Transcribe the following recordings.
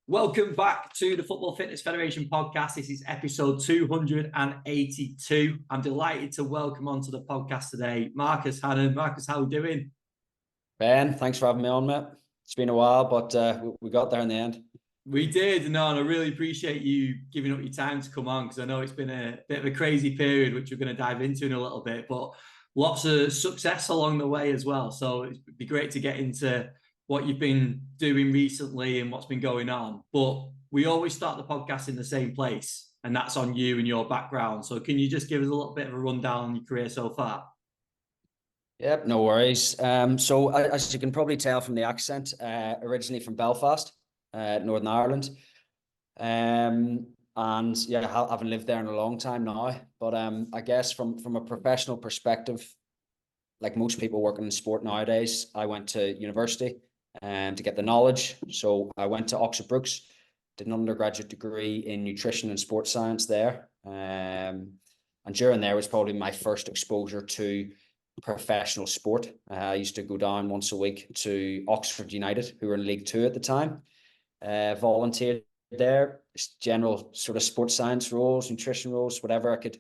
Welcome back to the Football Fitness Federation podcast. This is episode 282. I'm delighted to welcome onto the podcast today Marcus Hannon. Marcus, how are you doing? Ben, thanks for having me on, mate. It's been a while, but we got there in the end. We did, and I really appreciate you giving up your time to come on because I know it's been a bit of a crazy period, which we're going to dive into in a little bit, but lots of success along the way as well. So it'd be great to get into what you've been doing recently and what's been going on. But we always start the podcast in the same place, and that's on you and your background. So can you just give us a little bit of a rundown on your career so far? Yep, no worries. So as you can probably tell from the accent, originally from Belfast, Northern Ireland. And yeah, I haven't lived there in a long time now. But I guess from a professional perspective, like most people working in sport nowadays, I went to university to get the knowledge. So I went to Oxford Brookes, did an undergraduate degree in nutrition and sports science there. And during there was probably my first exposure to professional sport. I used to go down once a week to Oxford United, who were in League Two at the time. Volunteered there, general sort of sports science roles, nutrition roles, whatever I could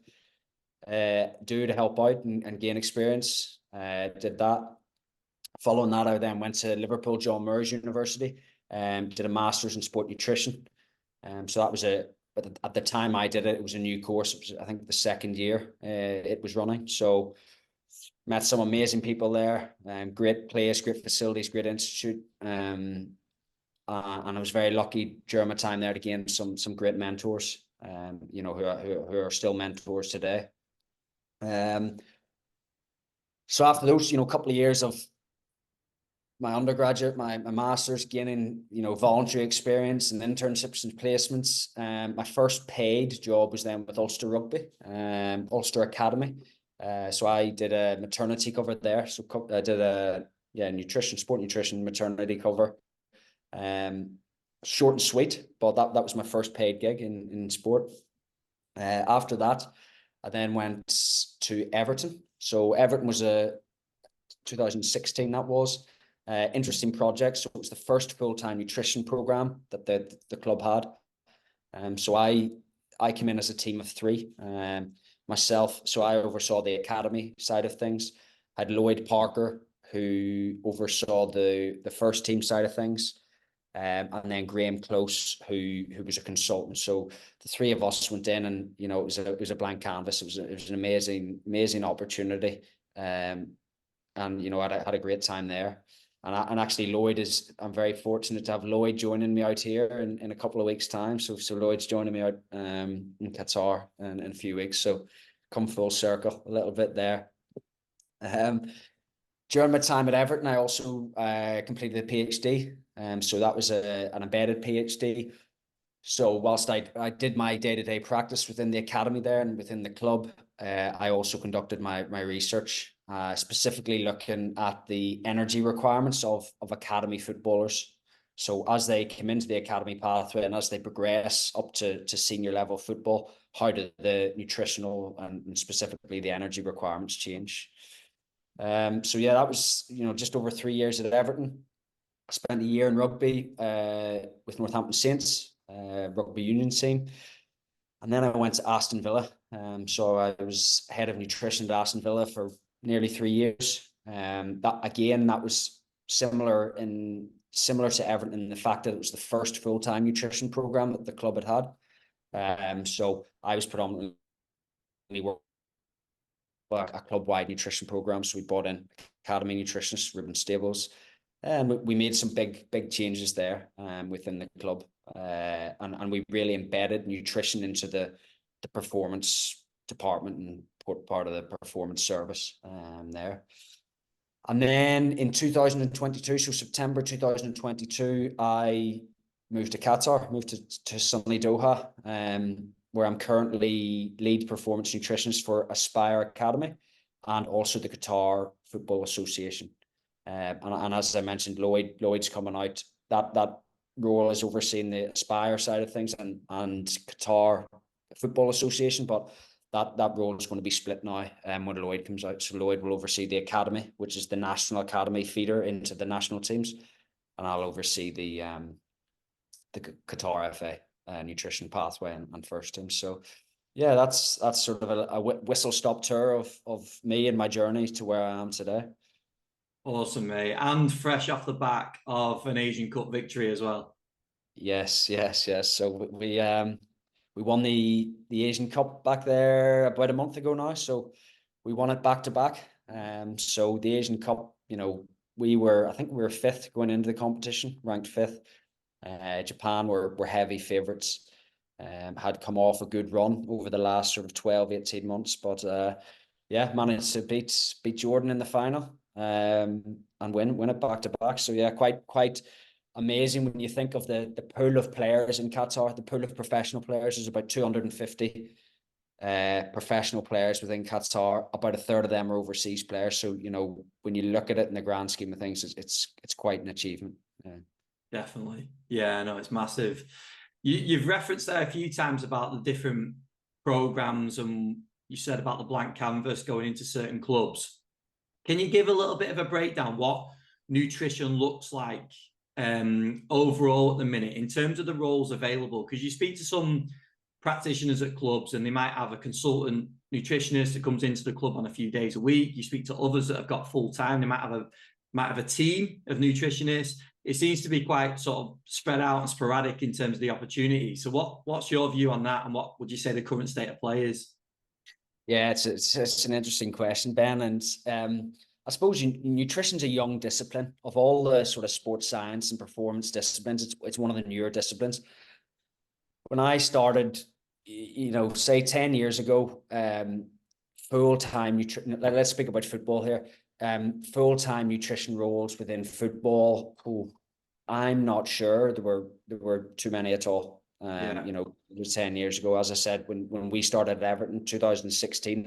do to help out and gain experience. Did that. Following that, I then went to Liverpool John Moores University and did a master's in sport nutrition. So that was but at the time I did it, it was a new course. It was, I think, the second year it was running. So met some amazing people there, great place, great facilities, great institute. And I was very lucky during my time there to gain some great mentors, who are still mentors today. So after those, couple of years of my undergraduate, my master's, gaining, voluntary experience and internships and placements. My first paid job was then with Ulster Rugby, Ulster Academy. So I did a maternity cover there. So I did sport nutrition maternity cover. Short and sweet, but that was my first paid gig in sport. After that, I then went to Everton. So Everton was a 2016, that was. Interesting project. So it was the first full-time nutrition program that the club had. So I came in as a team of three. Myself, so I oversaw the academy side of things. I had Lloyd Parker, who oversaw the first team side of things, and then Graham Close, who was a consultant. So the three of us went in, and it was a blank canvas. It was an amazing opportunity, and I had a great time there. And actually, I'm very fortunate to have Lloyd joining me out here in a couple of weeks' time. So Lloyd's joining me out in Qatar in a few weeks. So come full circle a little bit there. During my time at Everton, I also completed a PhD. So that was an embedded PhD. So whilst I did my day-to-day practice within the academy there and within the club, I also conducted my research, specifically looking at the energy requirements of academy footballers. So as they come into the academy pathway and as they progress up to senior level football, how do the nutritional and specifically the energy requirements change? So yeah, that was just over 3 years at Everton. I spent a year in rugby with Northampton Saints, rugby union team. And then I went to Aston Villa. So I was head of nutrition at Aston Villa for nearly 3 years. That was similar to Everton in the fact that it was the first full-time nutrition program that the club had. So I was predominantly a club-wide nutrition program. So we brought in academy nutritionists, Ruben Stables, and we made some big changes there within the club. And we really embedded nutrition into the performance department and part of the performance service there. And then in 2022, so September 2022, I moved to Qatar, moved to sunny Doha, where I'm currently lead performance nutritionist for Aspire Academy and also the Qatar Football Association. And as I mentioned, Lloyd's coming out. That role is overseeing the Aspire side of things and Qatar Football Association, but that role is going to be split now when Lloyd comes out. So Lloyd will oversee the academy, which is the national academy feeder into the national teams, and I'll oversee the the Qatar FA nutrition pathway and first team. So yeah, that's sort of a whistle stop tour of me and my journey to where I am today. Awesome, mate. And fresh off the back of an Asian Cup victory as well. Yes. So we won the Asian Cup back there about a month ago now. So we won it back to back. So the Asian Cup, you know, I think we were fifth going into the competition, ranked fifth. Japan were heavy favourites. Had come off a good run over the last sort of 12, 18 months, but yeah, managed to beat Jordan in the final, and win it back to back. So yeah, quite amazing when you think of the pool of players in Qatar. The pool of professional players is about 250 professional players within Qatar. About a third of them are overseas players. So you know, when you look at it in the grand scheme of things, it's quite an achievement. Yeah. Definitely. Yeah, no, it's massive. You've referenced there a few times about the different programs, and you said about the blank canvas going into certain clubs. Can you give a little bit of a breakdown what nutrition looks like overall at the minute in terms of the roles available? Because you speak to some practitioners at clubs and they might have a consultant nutritionist that comes into the club on a few days a week. You speak to others that have got full time. They might have a team of nutritionists. It seems to be quite sort of spread out and sporadic in terms of the opportunity. So what's your view on that, and what would you say the current state of play is? Yeah, it's an interesting question, Ben, and I suppose nutrition's a young discipline. Of all the sort of sports science and performance disciplines, it's one of the newer disciplines. When I started, you know, say 10 years ago, full-time nutrition. Let's speak about football here. Full-time nutrition roles within football. Oh, I'm not sure there were too many at all. Yeah. You know, it was 10 years ago. As I said, when we started at Everton, 2016,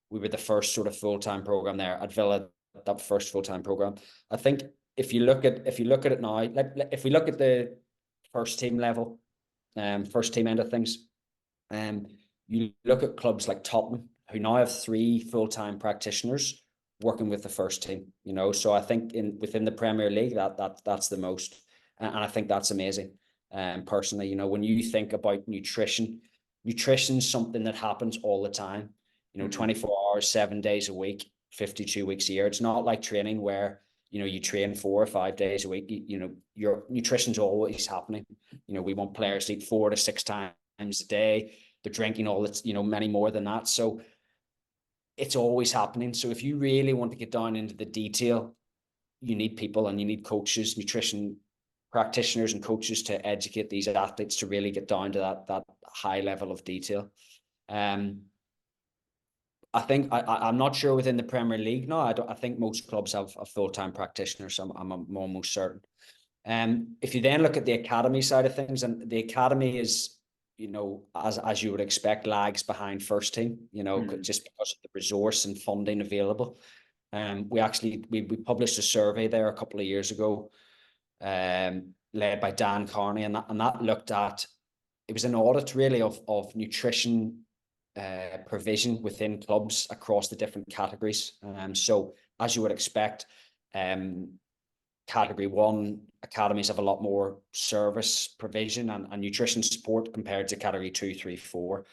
we were the first sort of full-time program there at Villa, that first full-time program. I think if you look at it now, if we look at the first team level, first team end of things, you look at clubs like Tottenham, who now have 3 full-time practitioners working with the first team, you know. So I think within the Premier League, that's the most, and I think that's amazing. Personally, you know, when you think about nutrition's something that happens all the time. You know, 24 hours, 7 days a week, 52 weeks a year. It's not like training where, you know, you train 4 or 5 days a week. You know, your nutrition's always happening. You know, we want players to eat 4 to 6 times a day. They're drinking all that's, you know, many more than that. So it's always happening. So if you really want to get down into the detail, you need people and you need coaches, nutrition practitioners and coaches to educate these athletes to really get down to that high level of detail. I think I'm not sure within the Premier League now. I think most clubs have a full-time practitioner, so I'm almost certain. If you then look at the academy side of things, and the academy is, you know, as you would expect, lags behind first team, you know, just because of the resource and funding available. We published a survey there a couple of years ago, led by Dan Carney, and that looked at, it was an audit really of nutrition provision within clubs across the different categories. So as you would expect, category 1 academies have a lot more service provision and nutrition support compared to category 2, 3, 4.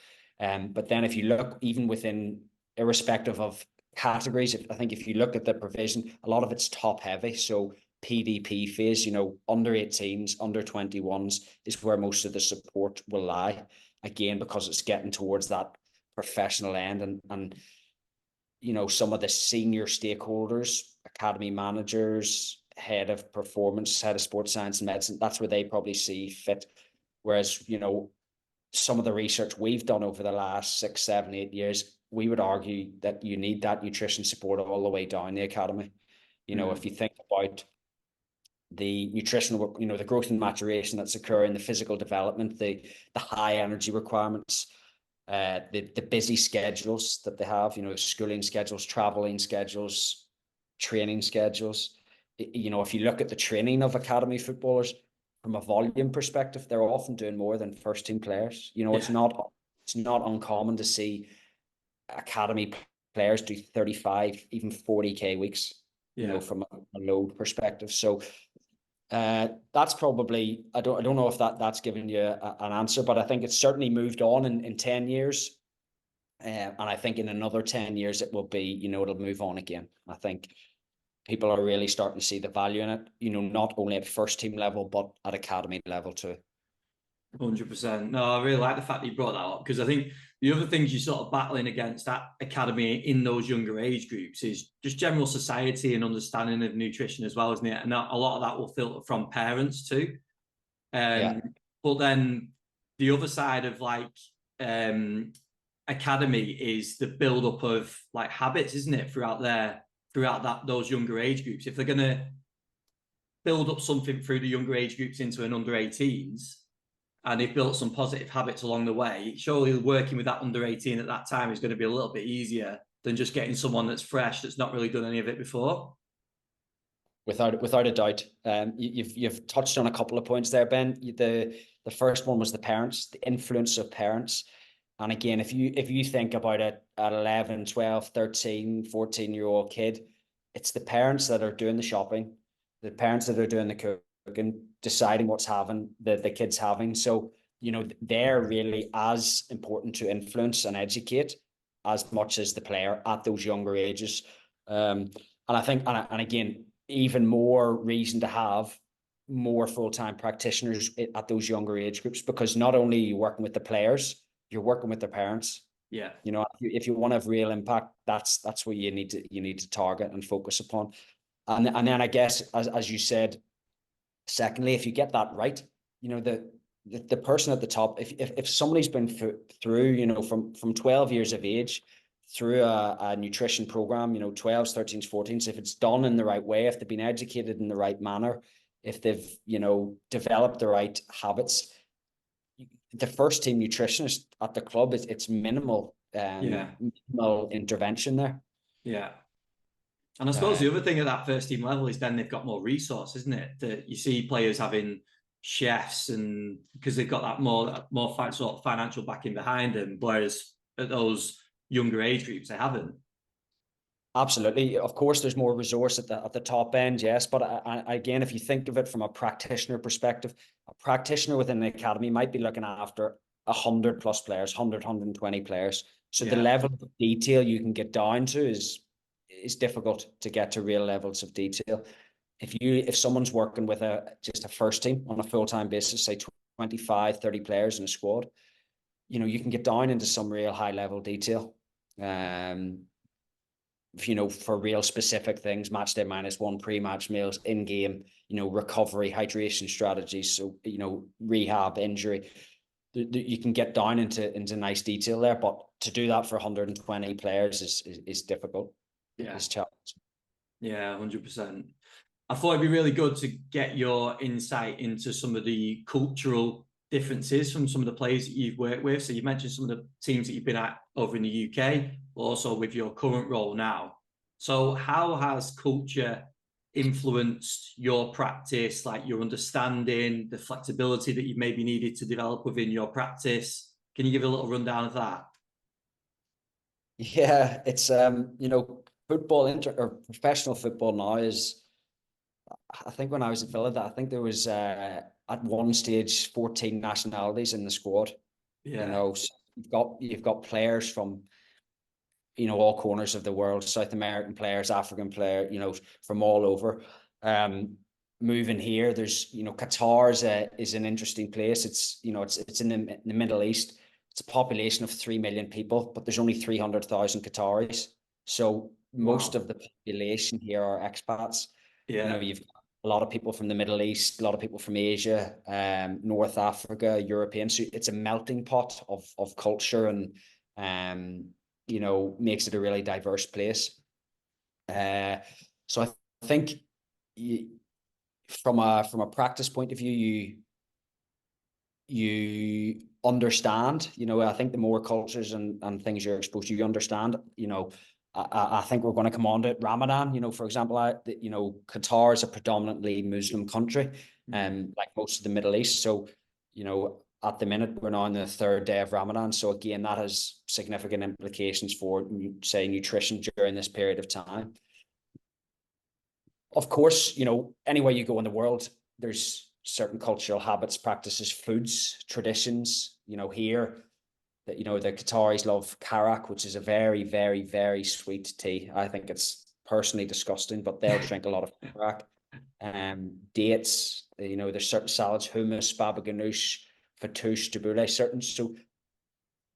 But then if you look even within, irrespective of categories, I think if you look at the provision, a lot of it's top heavy. So PDP phase, you know, under 18s, under 21s is where most of the support will lie. Again, because it's getting towards that professional end, and you know, some of the senior stakeholders, academy managers, head of performance, head of sports science and medicine, that's where they probably see fit. Whereas, you know, some of the research we've done over the last 6, 7, 8 years, we would argue that you need that nutrition support all the way down the academy. You know, if you think about the nutritional, you know, the growth and maturation that's occurring, the physical development, the high energy requirements, the busy schedules that they have, you know, schooling schedules, traveling schedules, training schedules. You know, if you look at the training of academy footballers from a volume perspective, they're often doing more than first team players. You know, it's not uncommon to see academy players do 35, even 40K weeks, you know, from a load perspective. So That's probably, I don't know if that's given you an answer, but I think it's certainly moved on in 10 years. And I think in another 10 years, it will be, you know, it'll move on again. I think people are really starting to see the value in it, you know, not only at first team level, but at academy level too. 100%. No, I really like the fact that you brought that up, because I think the other things you're sort of battling against at academy in those younger age groups is just general society and understanding of nutrition as well, isn't it? And a lot of that will filter from parents too. Yeah. But then the other side of like academy is the build up of like habits, isn't it? Throughout those younger age groups. If they're gonna build up something through the younger age groups into an under 18s, and they've built some positive habits along the way, surely working with that under 18 at that time is going to be a little bit easier than just getting someone that's fresh, that's not really done any of it before. Without a doubt. You've touched on a couple of points there, Ben. The first one was the parents, the influence of parents. And again, if you think about it at 11, 12, 13, 14-year-old kid, it's the parents that are doing the shopping, the parents that are doing the cooking, deciding what's the kids having. So, you know, they're really as important to influence and educate as much as the player at those younger ages. And I think, and again, even more reason to have more full-time practitioners at those younger age groups, because not only are you working with the players, you're working with their parents. Yeah. You know, if you want to have real impact, that's what you need to target and focus upon. And then I guess, as you said, secondly, if you get that right, you know, the person at the top, if somebody's been through, you know, from 12 years of age through a nutrition program, you know, 12s, 13s, 14s, if it's done in the right way, if they've been educated in the right manner, if they've, you know, developed the right habits, the first team nutritionist at the club, it's minimal, minimal intervention there. Yeah. And I suppose the other thing at that first team level is then they've got more resource, isn't it? That you see players having chefs, and because they've got that more sort of financial backing behind them, whereas at those younger age groups they haven't. Absolutely. Of course, there's more resource at the top end, yes. But again, if you think of it from a practitioner perspective, a practitioner within the academy might be looking after 100 plus players, 100, 120 players. So the level of detail you can get down to is difficult to get to real levels of detail. If someone's working with just a first team on a full-time basis, say 25, 30 players in a squad, you know, you can get down into some real high level detail. You know, for real specific things, match day -1, pre-match meals, in-game, you know, recovery, hydration strategies. So, you know, rehab, injury, you can get down into nice detail there, but to do that for 120 players is difficult. Yeah. It's challenging. Yeah, 100%. I thought it'd be really good to get your insight into some of the cultural differences from some of the players that you've worked with. So you mentioned some of the teams that you've been at over in the UK, but also with your current role now. So how has culture influenced your practice, like your understanding, the flexibility that you've maybe needed to develop within your practice? Can you give a little rundown of that? Yeah, it's you know, football or professional football now is, I think when I was at Villa, I think there was at one stage 14 nationalities in the squad. Yeah. You know, so you've got players from, you know, all corners of the world, South American players, African player, you know, from all over. Moving here, there's, you know, Qatar is an interesting place. It's, you know, it's in the Middle East. It's a population of 3 million people, but there's only 300,000 Qataris. So most of the population here are expats. Yeah. You know, you've got a lot of people from the Middle East, a lot of people from Asia, North Africa, European. So it's a melting pot of culture, and you know, makes it a really diverse place. So I think from a practice point of view, you understand, you know, I think the more cultures and things you're exposed to, you understand, you know. I think we're going to come on to Ramadan, you know, for example, you know, Qatar is a predominantly Muslim country, like most of the Middle East. So, you know, at the minute, we're now on the 3rd day of Ramadan. So again, that has significant implications for, say, nutrition during this period of time. Of course, you know, anywhere you go in the world, there's certain cultural habits, practices, foods, traditions, here that, the Qataris love karak, which is a very, very, very sweet tea. I think it's personally disgusting, but they'll drink a lot of karak. Dates, there's certain salads, hummus, baba ganoush, fattoush, tabbouleh, certain. So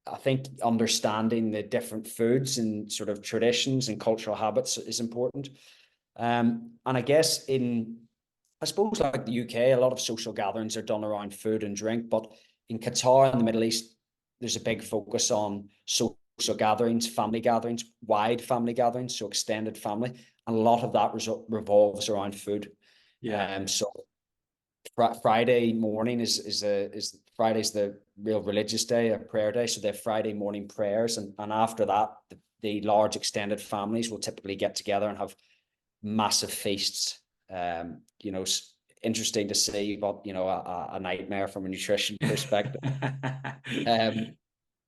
I think understanding the different foods and sort of traditions and cultural habits is important. And I guess I suppose like the UK, a lot of social gatherings are done around food and drink, but in Qatar and the Middle East, there's a big focus on social gatherings, family gatherings, wide family gatherings, so extended family, and a lot of that revolves around food. Yeah. So Friday morning is Friday's the real religious day, a prayer day. So they have Friday morning prayers, and after that, the large extended families will typically get together and have massive feasts. Interesting to see, but a nightmare from a nutrition perspective.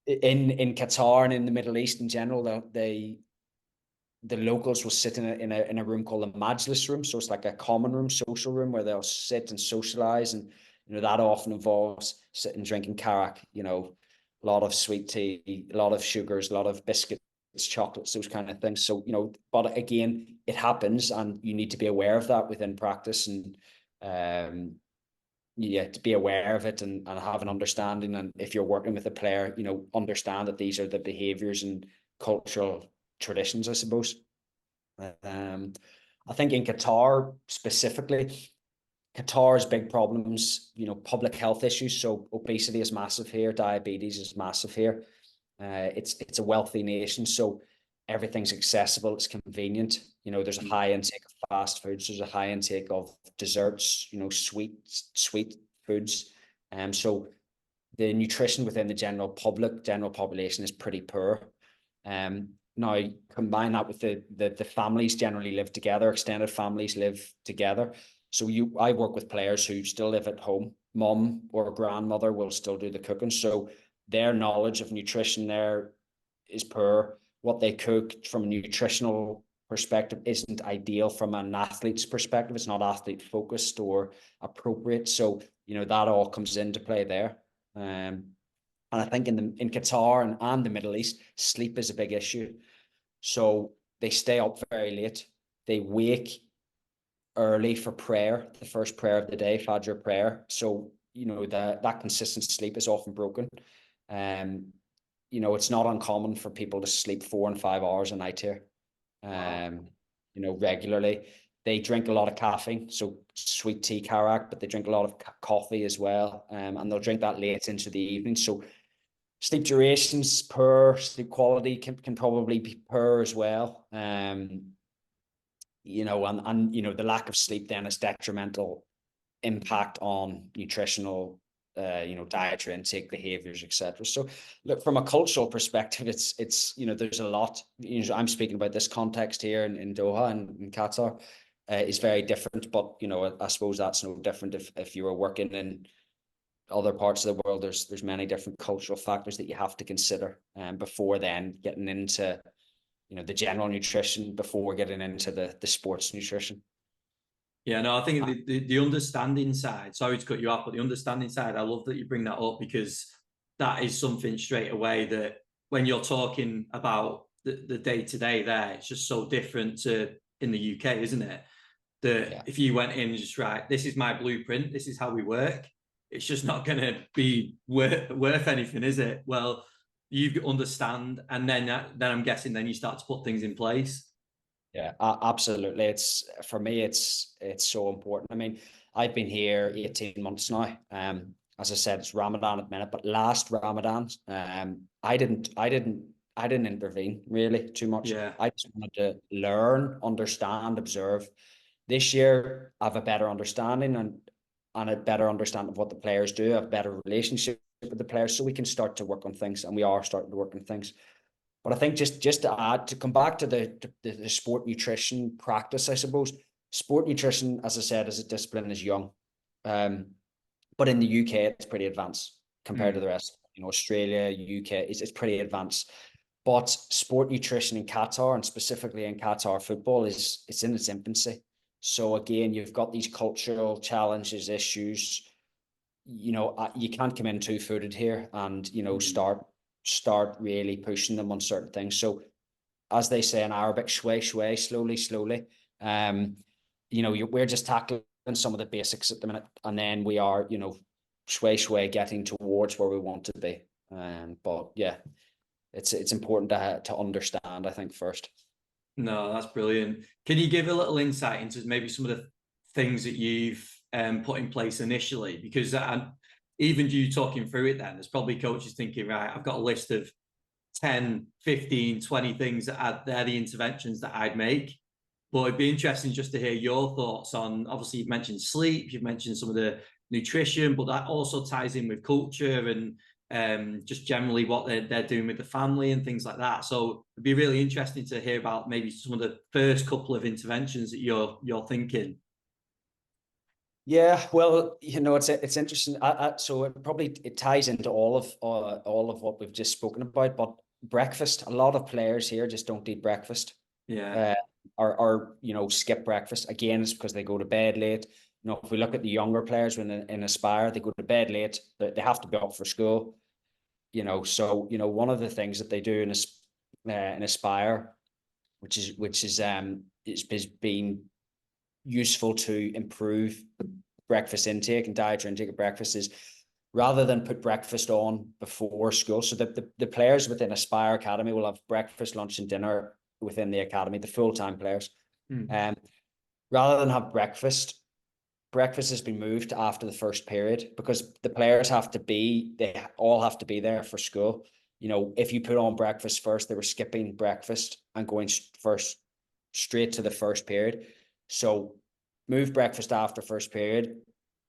In Qatar and in the Middle East in general, the locals will sit in a room called a majlis room. So it's like a common room, social room, where they'll sit and socialize. And, that often involves sitting, drinking karak, a lot of sweet tea, a lot of sugars, a lot of biscuits, chocolates, those kind of things. So, but again, it happens, and you need to be aware of that within practice, and, to be aware of it and have an understanding. And if you're working with a player, understand that these are the behaviors and cultural traditions, I suppose. I think in Qatar specifically, Qatar's big problems, public health issues. So obesity is massive here, diabetes is massive here. It's a wealthy nation, so everything's accessible, it's convenient. There's a high intake of fast foods, there's a high intake of desserts, sweet foods. So the nutrition within the general population is pretty poor. Now combine that with the families generally live together, extended families live together. So I work with players who still live at home. Mom or grandmother will still do the cooking. So their knowledge of nutrition there is poor. What they cook from a nutritional perspective isn't ideal from an athlete's perspective. It's not athlete focused or appropriate. So, that all comes into play there. And I think in Qatar and the Middle East, sleep is a big issue. So they stay up very late. They wake early for prayer, the first prayer of the day, Fajr prayer. So, that consistent sleep is often broken. It's not uncommon for people to sleep 4 and 5 hours a night here. Regularly. They drink a lot of caffeine, so sweet tea, karak, but they drink a lot of coffee as well. And they'll drink that late into the evening. So sleep durations poor, sleep quality can probably be poor as well. And the lack of sleep then is detrimental impact on nutritional, dietary intake, behaviors, etc. So look, from a cultural perspective, it's there's a lot. I'm speaking about this context here in Doha and in Qatar, is very different. But I suppose that's no different if you were working in other parts of the world. There's many different cultural factors that you have to consider before then getting into the general nutrition, before getting into the sports nutrition. Yeah, no, I think the understanding side, sorry to cut you off, but the understanding side, I love that you bring that up, because that is something straight away that when you're talking about the day-to-day there, it's just so different to in the UK, isn't it? That if you went in and just, right, this is my blueprint, this is how we work, it's just not going to be worth anything, is it? Well, you understand, and then I'm guessing then you start to put things in place. Yeah, absolutely. For me, it's so important. I mean, I've been here 18 months now. As I said, it's Ramadan at the minute, but last Ramadan, I didn't intervene really too much. Yeah. I just wanted to learn, understand, observe. This year, I have a better understanding and a better understanding of what the players do. I have a better relationship with the players, so we can start to work on things, and we are starting to work on things. But I think just to come back to the sport nutrition practice, I suppose sport nutrition, as I said, as a discipline is young, but in the UK it's pretty advanced compared to the rest. Australia, UK, it's pretty advanced. But sport nutrition in Qatar, and specifically in Qatar football, it's in its infancy. So again, you've got these cultural challenges, issues. You know, you can't come in two-footed here and, you know, start really pushing them on certain things. So as they say in Arabic, shway, shway, slowly, slowly. You know, we're just tackling some of the basics at the minute, and then we are, you know, shway, shway, getting towards where we want to be. But yeah, it's important to understand, I think, first. No, that's brilliant. Can you give a little insight into maybe some of the things that you've put in place initially? Because even you talking through it, then there's probably coaches thinking, right, I've got a list of 10, 15, 20 things that they're the interventions that I'd make. But it'd be interesting just to hear your thoughts on, obviously you've mentioned sleep, you've mentioned some of the nutrition, but that also ties in with culture and just generally what they're doing with the family and things like that. So it'd be really interesting to hear about maybe some of the first couple of interventions that you're thinking. Yeah, well, you know, it's interesting. So it ties into all of what we've just spoken about. But breakfast, a lot of players here just don't eat breakfast. Yeah. Or you know, skip breakfast. Again, it's because they go to bed late. You know, if we look at the younger players in Aspire, they go to bed late. They have to be up for school. You know, so you know, one of the things that they do in Aspire, which is being useful to improve breakfast intake and dietary intake at breakfast, is rather than put breakfast on before school. So the players within Aspire Academy will have breakfast, lunch, and dinner within the academy, the full-time players. Rather than have breakfast has been moved after the first period, because the players they all have to be there for school. You know, if you put on breakfast first, they were skipping breakfast and going straight to the first period. So move breakfast after first period,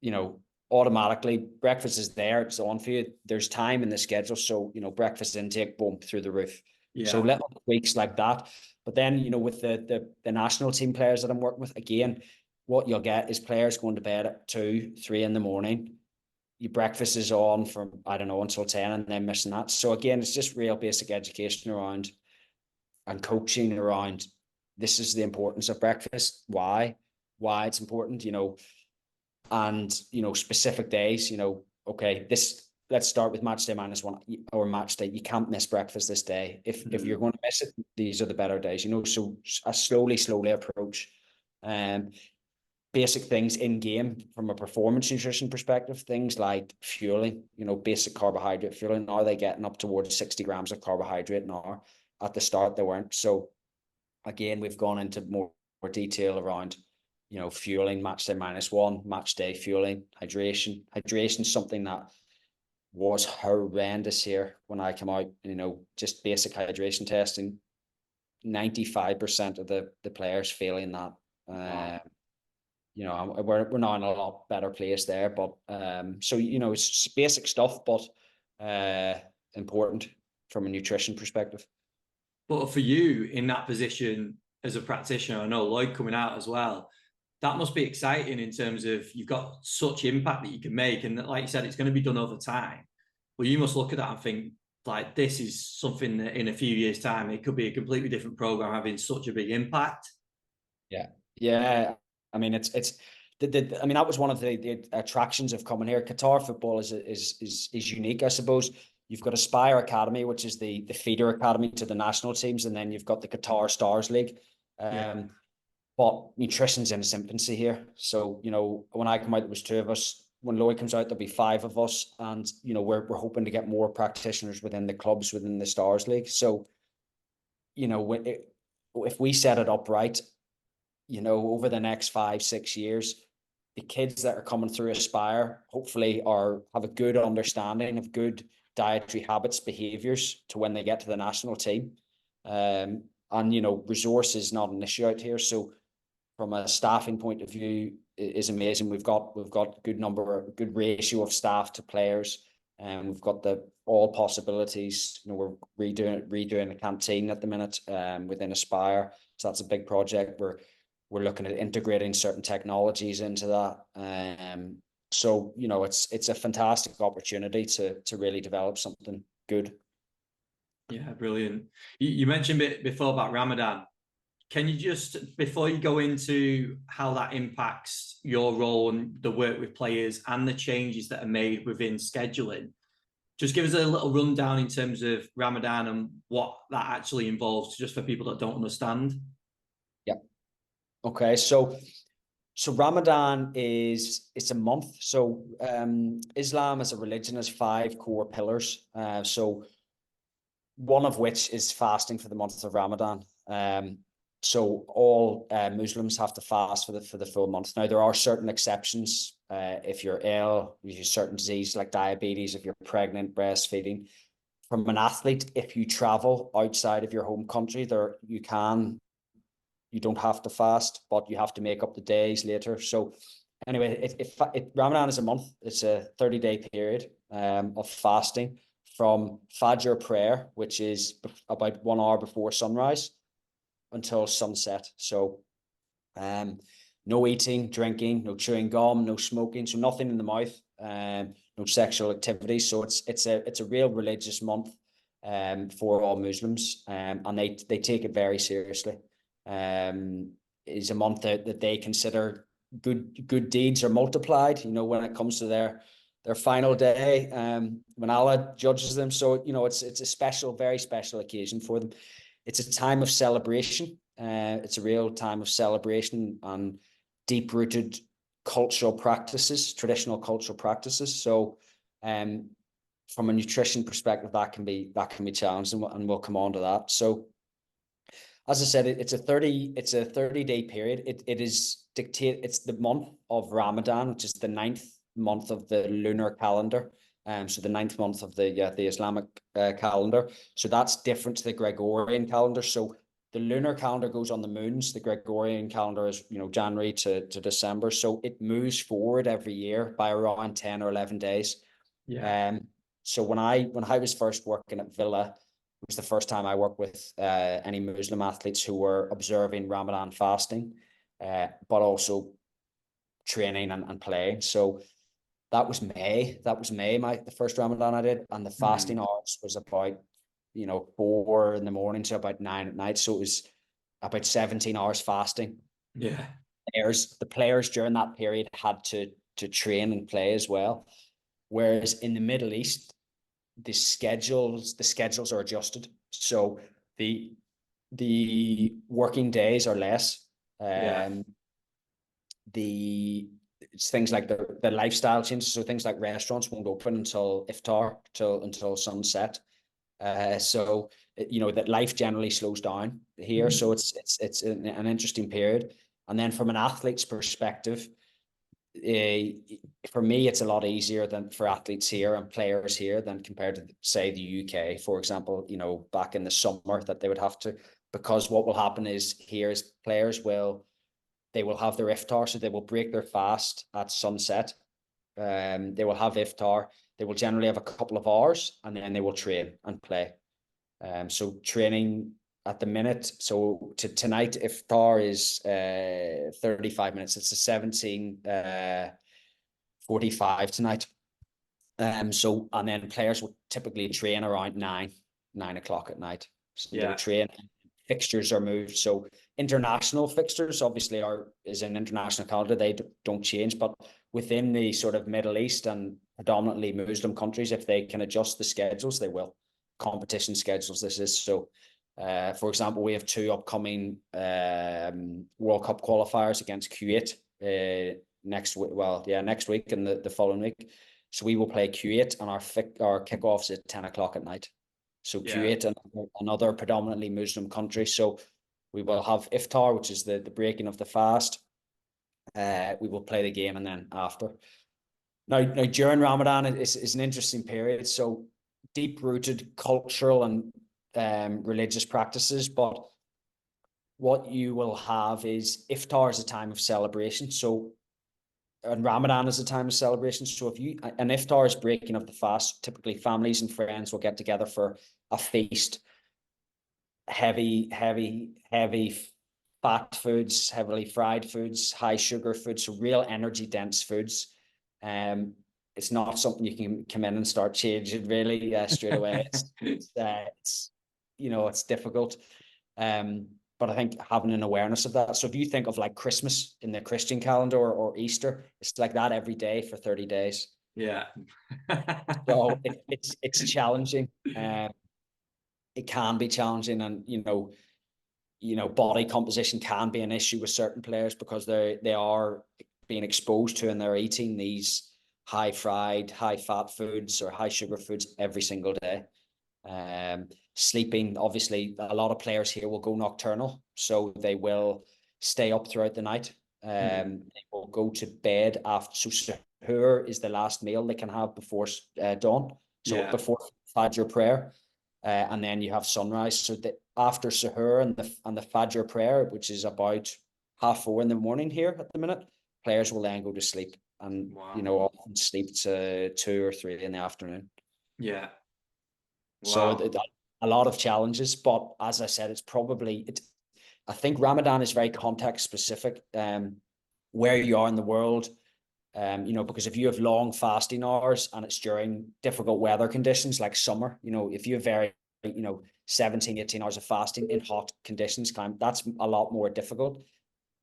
you know, automatically breakfast is there, it's on for you. There's time in the schedule, so you know, breakfast intake, boom, through the roof. Yeah. So little tweaks like that. But then, you know, with the national team players that I'm working with, again, what you'll get is players going to bed at 2, 3 in the morning. Your breakfast is on from, I don't know, until 10, and then missing that. So again, it's just real basic education around and coaching around, this is the importance of breakfast, why it's important, you know, and, you know, specific days, you know, okay, let's start with match day -1 or match day. You can't miss breakfast this day. If you're going to miss it, these are the better days, you know. So a slowly approach. Basic things in game from a performance nutrition perspective, things like fueling, you know, basic carbohydrate fueling. Are they getting up towards 60 grams of carbohydrate now? At the start, they weren't. So again, we've gone into more detail around, you know, fueling, match day -1, match day fueling, hydration. Hydration is something that was horrendous here when I come out, you know, just basic hydration testing. 95% of the players failing that. Wow. You know, we're now in a lot better place there. But so, you know, it's basic stuff, but important from a nutrition perspective. But for you in that position as a practitioner, I know Lloyd coming out as well, that must be exciting in terms of you've got such impact that you can make. And like you said, it's going to be done over time. Well, you must look at that and think, like, this is something that in a few years' time, it could be a completely different program having such a big impact. Yeah. Yeah. I mean, it's I mean, that was one of the attractions of coming here. Qatar football is unique, I suppose. You've got Aspire Academy, which is the feeder academy to the national teams, and then you've got the Qatar Stars League. But nutrition's in its infancy here. So, you know, when I come out, there was 2 of us. When Lloyd comes out, there'll be 5 of us. And, you know, we're hoping to get more practitioners within the clubs, within the Stars League. So, you know, if we set it up right, you know, over the next 5, 6 years, the kids that are coming through Aspire hopefully have a good understanding of good dietary habits, behaviors to when they get to the national team. And, you know, resource is not an issue out here. So from a staffing point of view, is amazing. We've got good ratio of staff to players, and we've got all possibilities. You know, we're redoing the canteen at the minute within Aspire, so that's a big project. We're looking at integrating certain technologies into that. So you know, it's a fantastic opportunity to really develop something good. Yeah, brilliant. You mentioned before about Ramadan. Can you just, before you go into how that impacts your role and the work with players and the changes that are made within scheduling, just give us a little rundown in terms of Ramadan and what that actually involves, just for people that don't understand? Yeah. Okay. So Ramadan it's a month. So Islam as a religion has 5 core pillars. So one of which is fasting for the month of Ramadan. So all Muslims have to fast for the full month. Now there are certain exceptions. If you're ill, you have certain disease like diabetes, if you're pregnant, breastfeeding. From an athlete, if you travel outside of your home country, you don't have to fast, but you have to make up the days later. So anyway, Ramadan is a month. It's a 30-day period of fasting from Fajr prayer, which is about 1 hour before sunrise, until sunset. So no eating, drinking, no chewing gum, no smoking, so nothing in the mouth, no sexual activity. So it's a real religious month for all Muslims, and they take it very seriously. Is a month that they consider good deeds are multiplied, when it comes to their final day, when Allah judges them. So it's a special, very special occasion for them. It's a time of celebration. It's a real time of celebration and deep-rooted cultural practices, traditional cultural practices. So from a nutrition perspective, that can be challenging, and we'll come on to that. So as I said, it's a 30-day period. It's the month of Ramadan, which is the 9th month of the lunar calendar. So the 9th month of the Islamic calendar. So that's different to the Gregorian calendar. So the lunar calendar goes on the moons. The Gregorian calendar is, January to December. So it moves forward every year by around 10 or 11 days. Yeah. So when I was first working at Villa, it was the first time I worked with any Muslim athletes who were observing Ramadan fasting, but also training and playing. So that was May. The first Ramadan I did, and the fasting hours was about 4 in the morning to about 9 at night. So it was about 17 hours fasting. Yeah. The players during that period had to train and play as well. Whereas in the Middle East, the schedules are adjusted. So the working days are less. Yeah. It's things like the lifestyle changes. So things like restaurants won't open until iftar, until sunset. So that life generally slows down here. So it's an interesting period. And then from an athlete's perspective, for me, it's a lot easier than for athletes here and players here than compared to, say, the UK, for example. Back in the summer, that they would have to, because what will happen is here is players will have their iftar, so they will break their fast at sunset. They will have iftar. They will generally have a couple of hours, and then they will train and play. So training at the minute. So tonight, iftar is 35 minutes. It's a 17:45 tonight. So, and then players will typically train around 9 o'clock at night. So they will train. Fixtures are moved. So international fixtures obviously is an international calendar. They don't change, but within the sort of Middle East and predominantly Muslim countries, if they can adjust the schedules, they will. Competition schedules, this is. So for example, we have 2 upcoming World Cup qualifiers against Kuwait next week and the following week. So we will play Kuwait, and our kickoffs at 10 o'clock at night. So Kuwait, and another predominantly Muslim country. So we will have iftar, which is the breaking of the fast. We will play the game, and then after. Now during Ramadan is an interesting period. So deep-rooted cultural and religious practices, but what you will have is iftar is a time of celebration. So and Ramadan is a time of celebration. So an iftar is breaking of the fast. Typically, families and friends will get together for a feast. Heavy fat foods, heavily fried foods, high sugar foods, so real energy dense foods. It's not something you can come in and start changing really straight away. It's difficult. but I think having an awareness of that. So if you think of like Christmas in the Christian calendar, or Easter, it's like that every day for 30 days. Yeah. So it's challenging. It can be challenging, and body composition can be an issue with certain players because they are being exposed to and they're eating these high fried, high fat foods or high sugar foods every single day. Sleeping, obviously, a lot of players here will go nocturnal, so they will stay up throughout the night. They will go to bed after. So suhoor is the last meal they can have before dawn. So before Fajr prayer, and then you have sunrise. So after suhoor and the Fajr prayer, which is about 4:30 in the morning here at the minute, players will then go to sleep, and often sleep to 2 or 3 in the afternoon. Yeah. Wow. So a lot of challenges, but as I said, I think Ramadan is very context specific, where you are in the world, because if you have long fasting hours and it's during difficult weather conditions like summer, if you have very, 17, 18 hours of fasting in hot conditions, that's a lot more difficult.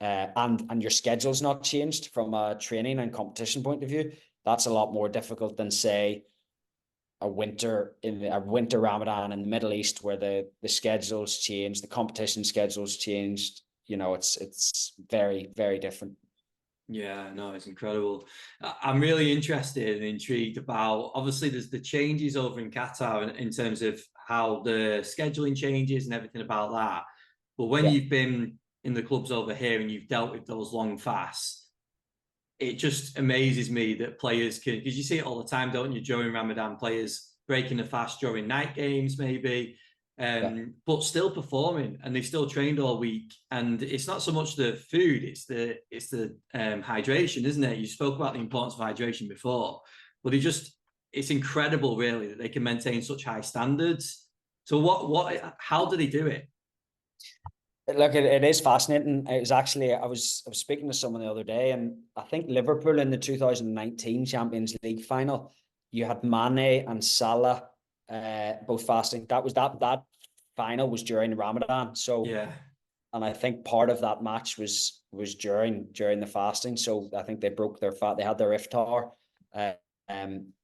And your schedule's not changed from a training and competition point of view. That's a lot more difficult than, say, a winter Ramadan in the Middle East, where the schedules change, the competition schedules changed. It's very, very different. Yeah, no, it's incredible. I'm really interested and intrigued about, obviously, there's the changes over in Qatar in terms of how the scheduling changes and everything about that. But when you've been in the clubs over here and you've dealt with those long fasts, it just amazes me that players can, because you see it all the time, don't you, during Ramadan, players breaking the fast during night games, maybe, but still performing, and they've still trained all week. And it's not so much the food, it's the hydration, isn't it? You spoke about the importance of hydration before, but it's incredible, really, that they can maintain such high standards. So how do they do it? Look, it is fascinating. It was actually, I was speaking to someone the other day, and I think Liverpool in the 2019 Champions League final, you had Mane and Salah both fasting. That final was during Ramadan. So and I think part of that match was during the fasting. So I think they broke their fast. They had their iftar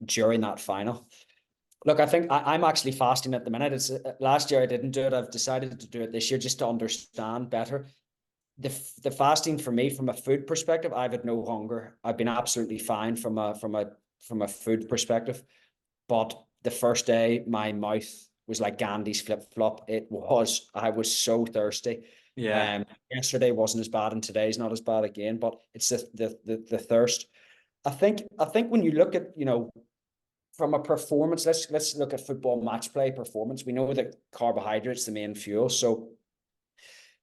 during that final. Look, I think I'm actually fasting at the minute. It's last year I didn't do it. I've decided to do it this year just to understand better. The fasting for me, from a food perspective, I've had no hunger. I've been absolutely fine from a food perspective. But the first day, my mouth was like Gandhi's flip-flop. I was so thirsty. Yeah. Yesterday wasn't as bad, and today's not as bad again. But it's the thirst. I think when you look at, from a performance, let's look at football match play performance. We know that carbohydrates the main fuel, so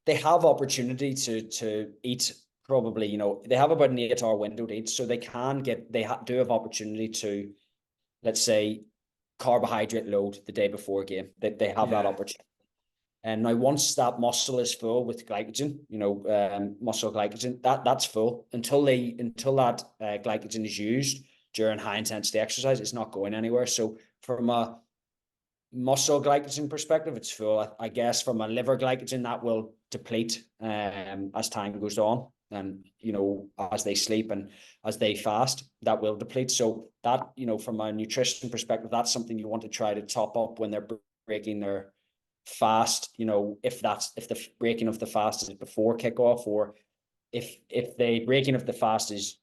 they have opportunity to eat. Probably, they have about an 8-hour window to eat, so they do have opportunity to, let's say, carbohydrate load the day before game. They have that opportunity. And now once that muscle is full with glycogen, muscle glycogen, that's full until that glycogen is used during high intensity exercise. It's not going anywhere. So from a muscle glycogen perspective, it's full. I guess from a liver glycogen, that will deplete as time goes on, and as they sleep and as they fast, that will deplete. So that, from a nutrition perspective, that's something you want to try to top up when they're breaking their fast. If the breaking of the fast is before kickoff, or if the breaking of the fast is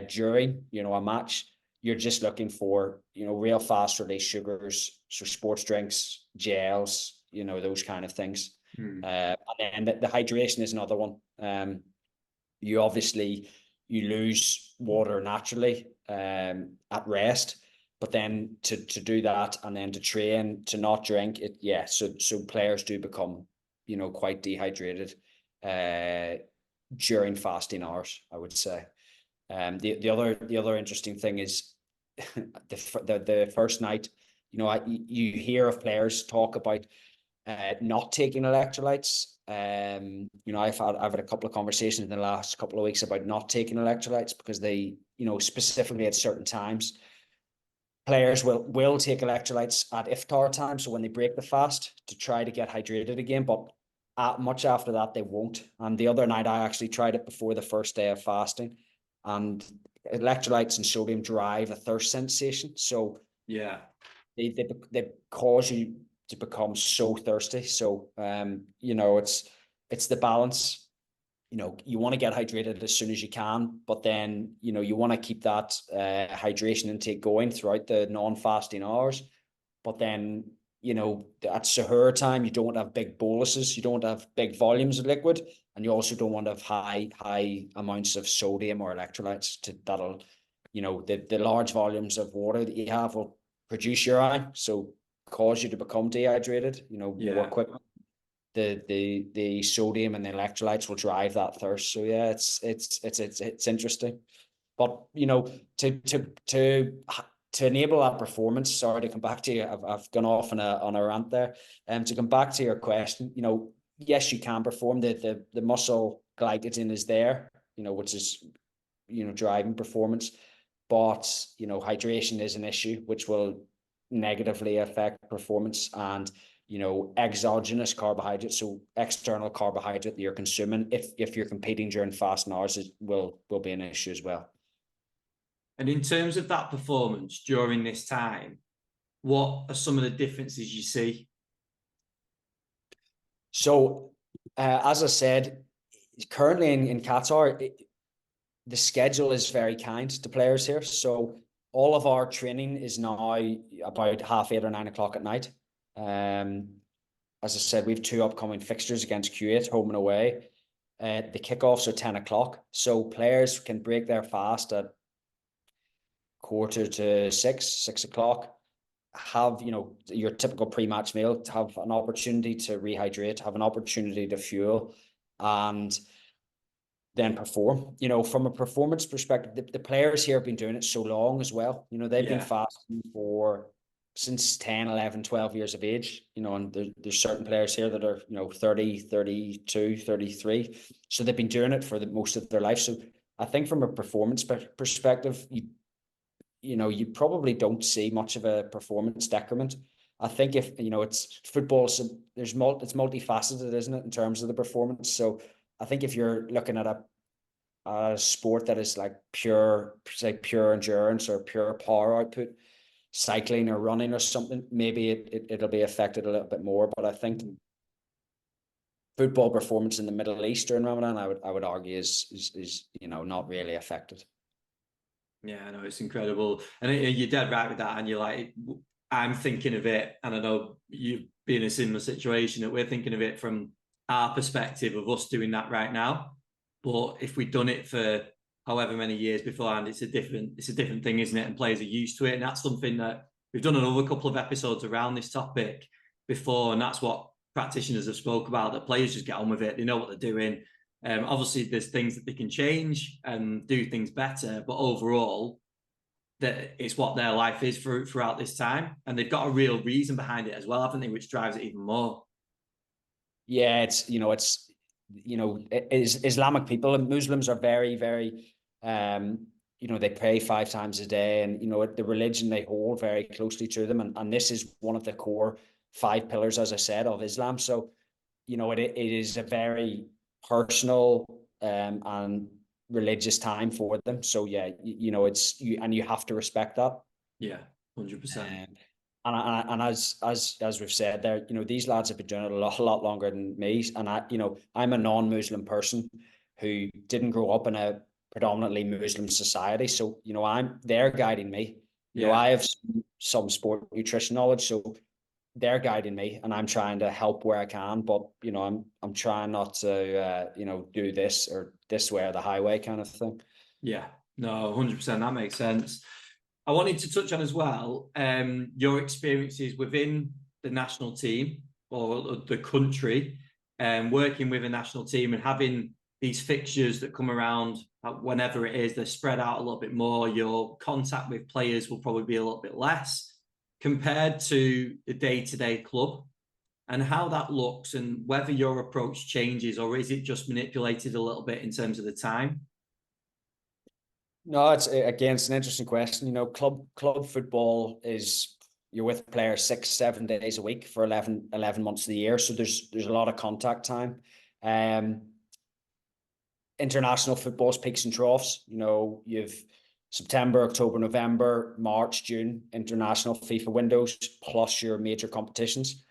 during a match, you're just looking for real fast release sugars, so sports drinks, gels, those kind of things. And then the hydration is another one. You obviously lose water naturally at rest, but then to do that and then to train to not drink it, so players do become quite dehydrated during fasting hours, I would say. The other interesting thing is the first night, you hear of players talk about not taking electrolytes. I've had a couple of conversations in the last couple of weeks about not taking electrolytes because they, specifically at certain times, players will take electrolytes at iftar time, so when they break the fast, to try to get hydrated again. But much after that, they won't. And the other night, I actually tried it before the first day of fasting, and electrolytes and sodium drive a thirst sensation. So Yeah. they cause you to become so thirsty. So you know, it's the balance. You know, you want to get hydrated as soon as you can, but then, you know, you want to keep that hydration intake going throughout the non-fasting hours. But then, you know, at Sahur time, you don't want to have big boluses, you don't want to have big volumes of liquid, and you also don't want to have high amounts of sodium or electrolytes that'll, you know, the large volumes of water that you have will produce urine, so cause you to become dehydrated, you know, more quickly. The sodium and the electrolytes will drive that thirst. So yeah, it's interesting. But you know, to enable that performance, sorry to come back to you, I've gone off on a rant there. To come back to your question, you know, yes, you can perform. The muscle glycogen is there, you know, which is, you know, driving performance. But you know, hydration is an issue which will negatively affect performance. And you know, exogenous carbohydrate, so external carbohydrate that you're consuming, if you're competing during fasting hours, will be an issue as well. And in terms of that performance during this time, what are some of the differences you see? So, as I said, currently in Qatar, the schedule is very kind to players here. So all of our training is now about 8:30 or 9 o'clock at night. As I said, we have 2 upcoming fixtures against Kuwait, home and away. The kickoffs are 10 o'clock. So players can break their fast at 5:45, 6 o'clock. Have, you know, your typical pre-match meal, to have an opportunity to rehydrate, have an opportunity to fuel, and then perform. You know, from a performance perspective, the players here have been doing it so long as well. You know, they've been fasting since 10, 11, 12 years of age, you know, and there's certain players here that are, you know, 30, 32, 33. So they've been doing it for most of their life. So I think from a performance perspective, you know, you probably don't see much of a performance decrement. I think if, you know, it's football, so it's multifaceted, isn't it, in terms of the performance? So I think if you're looking at a sport that is like pure endurance or pure power output, cycling or running or something, maybe it'll be affected a little bit more. But I think football performance in the Middle East during Ramadan, I would argue is you know, not really affected. Yeah, I know, it's incredible. And you're dead right with that. And you're like, I'm thinking of it, and I know you've been in a similar situation, that we're thinking of it from our perspective of us doing that right now. But if we'd done it for however many years beforehand, it's a different thing, isn't it? And players are used to it. And that's something that we've done another couple of episodes around this topic before. And that's what practitioners have spoke about, that players just get on with it. They know what they're doing. Obviously, there's things that they can change and do things better, but overall, that it's what their life is throughout this time, and they've got a real reason behind it as well, haven't they? Which drives it even more. Yeah, it's Islamic people and Muslims are very, very, you know, they pray 5 times a day, and you know, the religion they hold very closely to them, and this is one of the core 5 pillars, as I said, of Islam. So you know, it is a very personal and religious time for them. So yeah, you know, you have to respect that. Yeah, 100%. And as we've said there, you know, these lads have been doing it a lot longer than me. And you know, I'm a non-Muslim person who didn't grow up in a predominantly Muslim society. So, you know, they're guiding me. You know, I have some sport nutrition knowledge, so they're guiding me, and I'm trying to help where I can. But you know, I'm trying not to you know, do this or this way or the highway kind of thing. Yeah, no, 100%. That makes sense. I wanted to touch on as well your experiences within the national team or the country, working with a national team and having these fixtures that come around whenever it is. They're spread out a little bit more. Your contact with players will probably be a little bit less compared to the day-to-day club, and how that looks, and whether your approach changes, or is it just manipulated a little bit in terms of the time? No, it's an interesting question. You know, club football is you're with players 6-7 days a week for 11 months of the year. So there's a lot of contact time. International football's peaks and troughs. You know, you've September, October, November, March, June, international FIFA windows, plus your major competitions.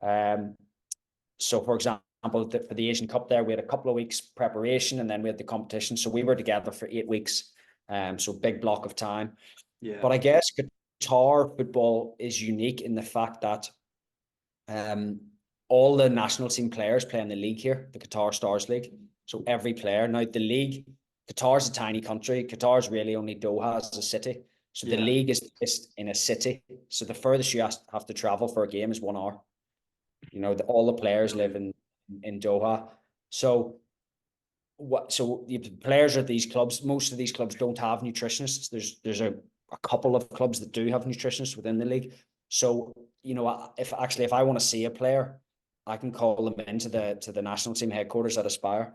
So for example, for the Asian Cup there, we had a couple of weeks preparation and then we had the competition. So we were together for 8 weeks. So big block of time. Yeah. But I guess Qatar football is unique in the fact that all the national team players play in the league here, the Qatar Stars League. So every player, now the league, Qatar's a tiny country. Qatar's really only Doha as a city. So the league is based in a city. So the furthest you have to travel for a game is 1 hour. You know, all the players live in Doha. So the players at these clubs, most of these clubs don't have nutritionists. There's a couple of clubs that do have nutritionists within the league. So, you know, if I want to see a player, I can call them into the national team headquarters at Aspire.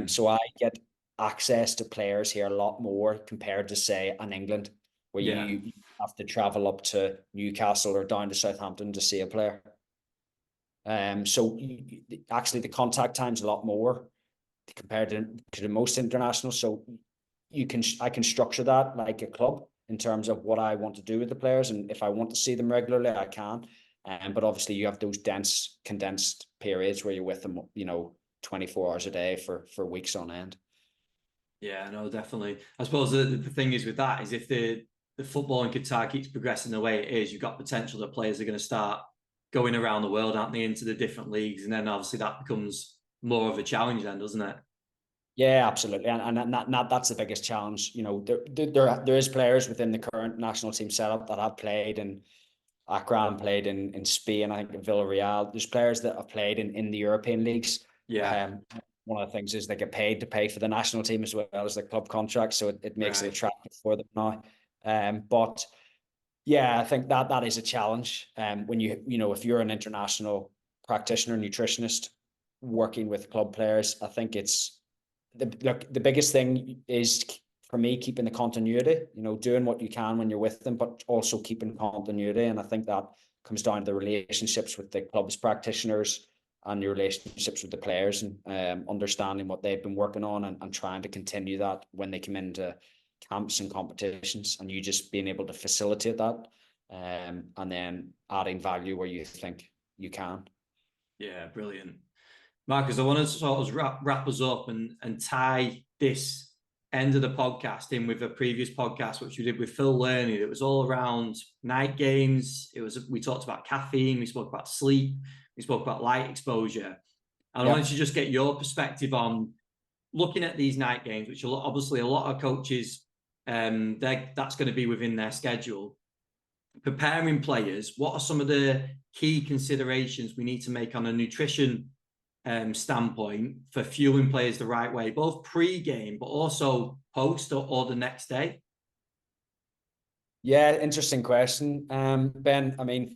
So I get access to players here a lot more compared to, say, in England, where you have to travel up to Newcastle or down to Southampton to see a player. So actually the contact time's a lot more compared to the most international. So I can structure that like a club in terms of what I want to do with the players, and if I want to see them regularly, I can. But obviously you have those dense, condensed periods where you're with them, you know, 24 hours a day for weeks on end. Yeah, no, definitely. I suppose the thing is with that is if the football in Qatar keeps progressing the way it is, you've got potential that players are going to start going around the world, aren't they, into the different leagues, and then obviously that becomes more of a challenge then, doesn't it? Yeah, absolutely, and that's the biggest challenge. You know, there is players within the current national team setup that have played in Accra, played in Spain, I think in Villarreal. There's players that have played in the European leagues. Yeah. One of the things is they get paid to pay for the national team as well as the club contract, so it makes it attractive for them now. But yeah, I think that is a challenge. When you know, if you're an international practitioner, nutritionist working with club players, I think it's the biggest thing is for me keeping the continuity. You know, doing what you can when you're with them, but also keeping continuity. And I think that comes down to the relationships with the club's practitioners and your relationships with the players, and understanding what they've been working on and trying to continue that when they come into camps and competitions, and you just being able to facilitate that, and then adding value where you think you can. Yeah, brilliant. Marcus, I want to sort of wrap us up and tie this end of the podcast in with a previous podcast, which we did with Phil Learney. It was all around night games. We talked about caffeine, we spoke about sleep, we spoke about light exposure. And I wanted to just get your perspective on looking at these night games, which are obviously a lot of coaches, that's going to be within their schedule. Preparing players, what are some of the key considerations we need to make on a nutrition standpoint for fueling players the right way, both pre-game but also post or the next day? Yeah, interesting question, Ben. I mean,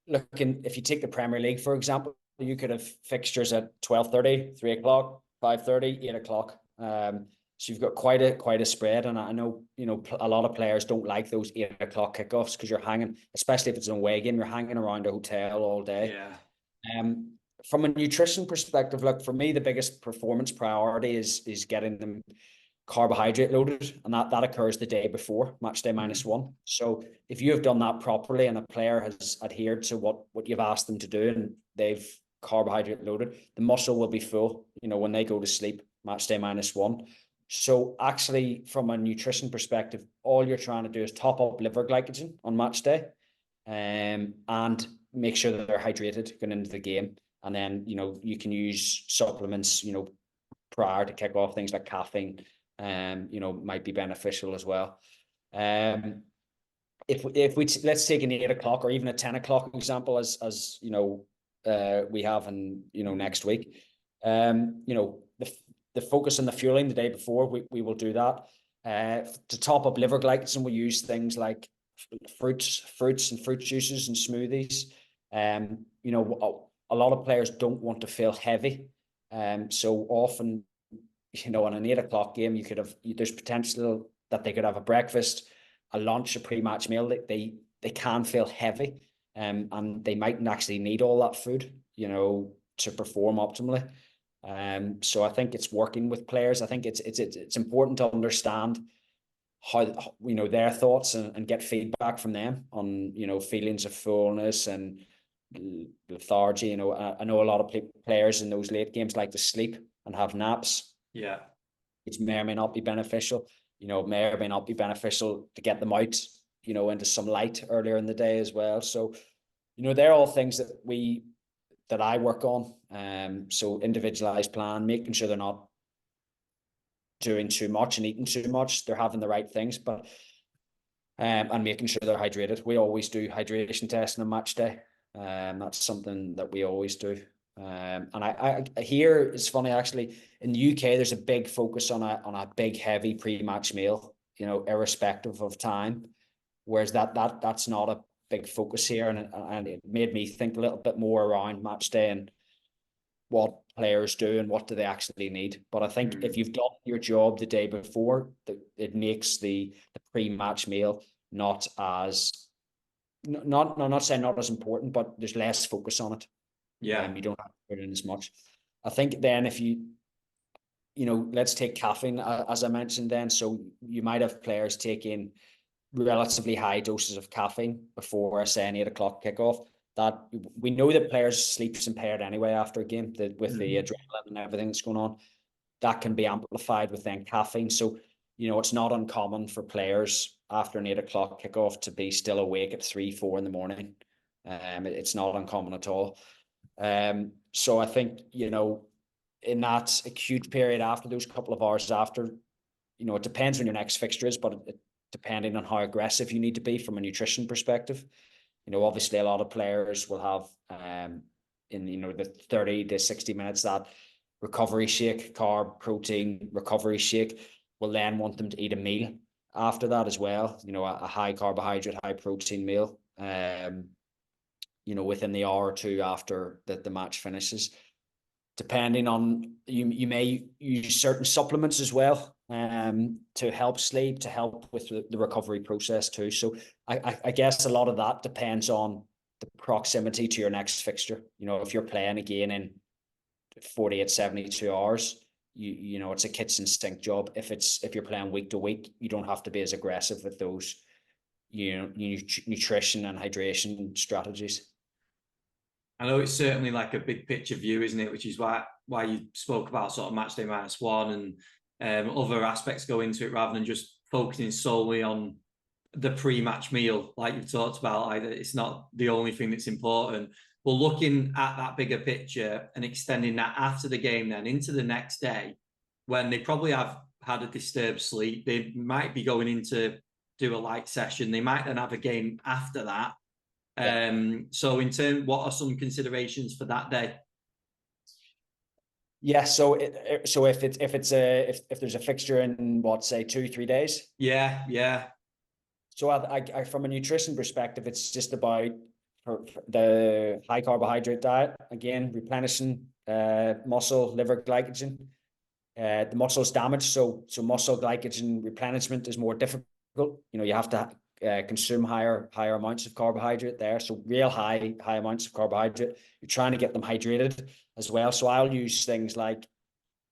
looking, if you take the Premier League, for example, you could have fixtures at 12:30, 3 o'clock, 5:30, 8 o'clock. So you've got quite a spread, and I know, you know, a lot of players don't like those 8 o'clock kickoffs because you're hanging, especially if it's an away game, you're hanging around a hotel all day. Yeah. From a nutrition perspective, look, for me, the biggest performance priority is getting them carbohydrate loaded, and that occurs the day before match day -1. So if you have done that properly and a player has adhered to what you've asked them to do and they've carbohydrate loaded, the muscle will be full, you know, when they go to sleep match day -1. So actually, from a nutrition perspective, all you're trying to do is top up liver glycogen on match day, and make sure that they're hydrated going into the game. And then, you know, you can use supplements, you know, prior to kick off, things like caffeine, you know, might be beneficial as well. If we let's take an 8 o'clock or even a 10 o'clock example, as you know, we have in, you know, next week, you know, the focus on the fueling the day before, we will do that. To top up liver glycogen, we use things like fruits and fruit juices and smoothies. You know, a lot of players don't want to feel heavy. So often, you know, on an 8 o'clock game, there's potential that they could have a breakfast, a lunch, a pre-match meal. They can feel heavy. and they mightn't actually need all that food, you know, to perform optimally. So I think it's working with players. I think it's important to understand how, you know, their thoughts and get feedback from them on, you know, feelings of fullness and lethargy. You know, I know a lot of players in those late games like to sleep and have naps. Yeah. Which may or may not be beneficial. You know, may or may not be beneficial to get them out, you know, into some light earlier in the day as well. So, you know, they're all things that I work on. So individualized plan, making sure they're not doing too much and eating too much. They're having the right things, but and making sure they're hydrated. We always do hydration testing on match day. That's something that we always do. And I hear it's funny actually, in the UK there's a big focus on a big heavy pre-match meal, you know, irrespective of time, whereas that's not a big focus here, and it made me think a little bit more around match day and what players do and what do they actually need. But I think if you've done your job the day before, it makes the pre-match meal not saying not as important, but there's less focus on it. Yeah. You don't have to put in as much. I think then if you know, let's take caffeine as I mentioned then. So you might have players taking relatively high doses of caffeine before, say, an 8 o'clock kickoff. That we know that players' sleep's impaired anyway after a game, with the adrenaline and everything that's going on. That can be amplified with then caffeine. So, you know, it's not uncommon for players after an 8 o'clock kickoff to be still awake at 3, 4 in the morning. It's not uncommon at all. So I think, you know, in that acute period after those couple of hours after, you know, it depends when your next fixture is, but depending on how aggressive you need to be from a nutrition perspective. You know, obviously a lot of players will have in, you know, the 30 to 60 minutes that recovery shake, carb, protein, recovery shake. Will then want them to eat a meal after that as well, you know, a high carbohydrate, high protein meal, you know, within the hour or two after the match finishes. Depending on, you may use certain supplements as well to help sleep, to help with the recovery process too. So I guess a lot of that depends on the proximity to your next fixture. You know, if you're playing again in 48, 72 hours, you know, it's a kitchen sink job. If you're playing week to week, you don't have to be as aggressive with those, you know, nutrition and hydration strategies. I know it's certainly like a big picture view, isn't it? Which is why you spoke about sort of match day -1 and other aspects go into it rather than just focusing solely on the pre-match meal, like you've talked about. Like, it's not the only thing that's important. But looking at that bigger picture and extending that after the game, then into the next day, when they probably have had a disturbed sleep, they might be going in to do a light session. They might then have a game after that. So in terms, what are some considerations for that day? Yeah, so if there's a fixture in what, say 2-3 days. Yeah. So I from a nutrition perspective, it's just about the high carbohydrate diet, again replenishing muscle, liver glycogen. The muscle is damaged, so muscle glycogen replenishment is more difficult. You know, you have to consume higher amounts of carbohydrate there. So real high amounts of carbohydrate. You're trying to get them hydrated as well. So I'll use things like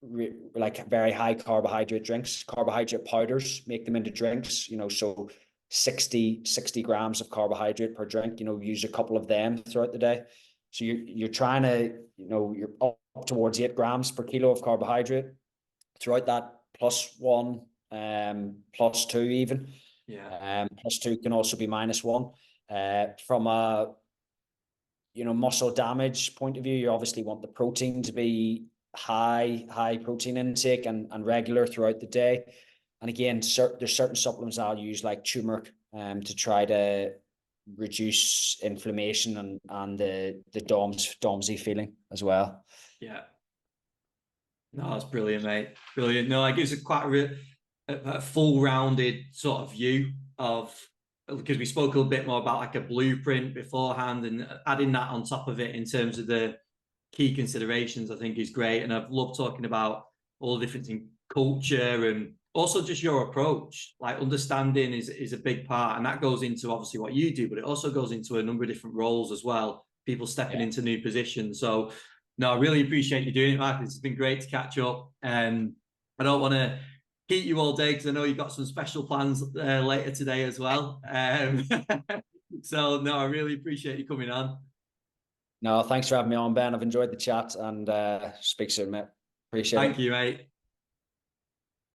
very high carbohydrate drinks, carbohydrate powders, make them into drinks, you know, so 60 grams of carbohydrate per drink, you know, use a couple of them throughout the day. So you're trying to, you know, you're up towards 8 grams per kilo of carbohydrate throughout that, +1, +2 even. Yeah. +2 can also be -1. From a, you know, muscle damage point of view, you obviously want the protein to be high protein intake and regular throughout the day. And again, there's certain supplements I'll use like turmeric to try to reduce inflammation and the DOMSy feeling as well. Yeah. No, that's brilliant, mate. Brilliant. No, it gives a full-rounded sort of view of, because we spoke a little bit more about like a blueprint beforehand, and adding that on top of it in terms of the key considerations, I think is great. And I've loved talking about all the difference in culture and also just your approach, like understanding is a big part, and that goes into obviously what you do, but it also goes into a number of different roles as well, people stepping into new positions. So no, I really appreciate you doing it, Mark. It's been great to catch up. I don't want to keep you all day because I know you've got some special plans later today as well. So no, I really appreciate you coming on. No, thanks for having me on, Ben. I've enjoyed the chat, and speak soon, mate. Appreciate it. Thank you, mate.